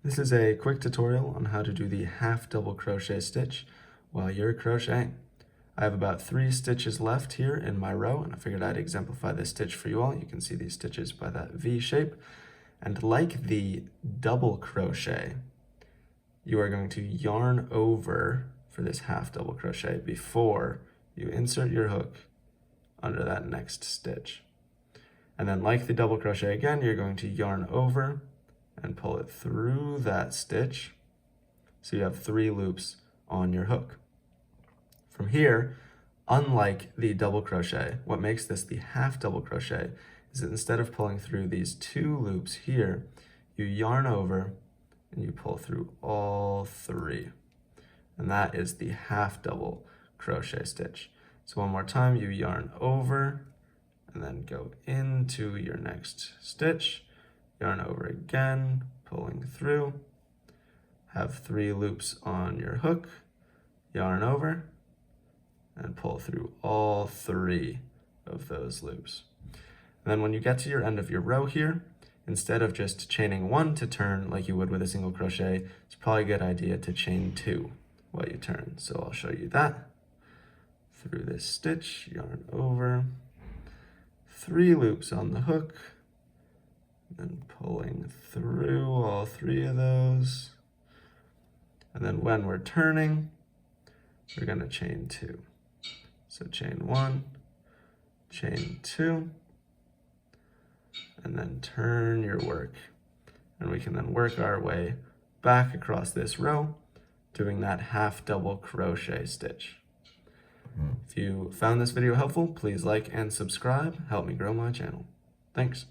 This is a quick tutorial on how to do the half double crochet stitch while you're crocheting. I have about 3 stitches left here in my row, and I figured I'd exemplify this stitch for you all. You can see these stitches by that V shape. And like the double crochet, you are going to yarn over for this half double crochet before you insert your hook under that next stitch. And then like the double crochet again, you're going to yarn over and pull it through that stitch so you have 3 loops on your hook. From here, unlike the double crochet, what makes this the half double crochet is that instead of pulling through these 2 loops here, you yarn over and you pull through all 3. And that is the half double crochet stitch. So one more time, you yarn over and then go into your next stitch, yarn over again, pulling through, have 3 loops on your hook, yarn over, and pull through all 3 of those loops. And then when you get to your end of your row here, instead of just chaining 1 to turn like you would with a single crochet, it's probably a good idea to chain 2 while you turn. So I'll show you that. Through this stitch, yarn over, 3 loops on the hook, then pulling through all 3 of those. And then when we're turning, we're going to chain 2. So chain 1, chain 2, and then turn your work. And we can then work our way back across this row, doing that half double crochet stitch. If you found this video helpful, please like and subscribe. Help me grow my channel. Thanks.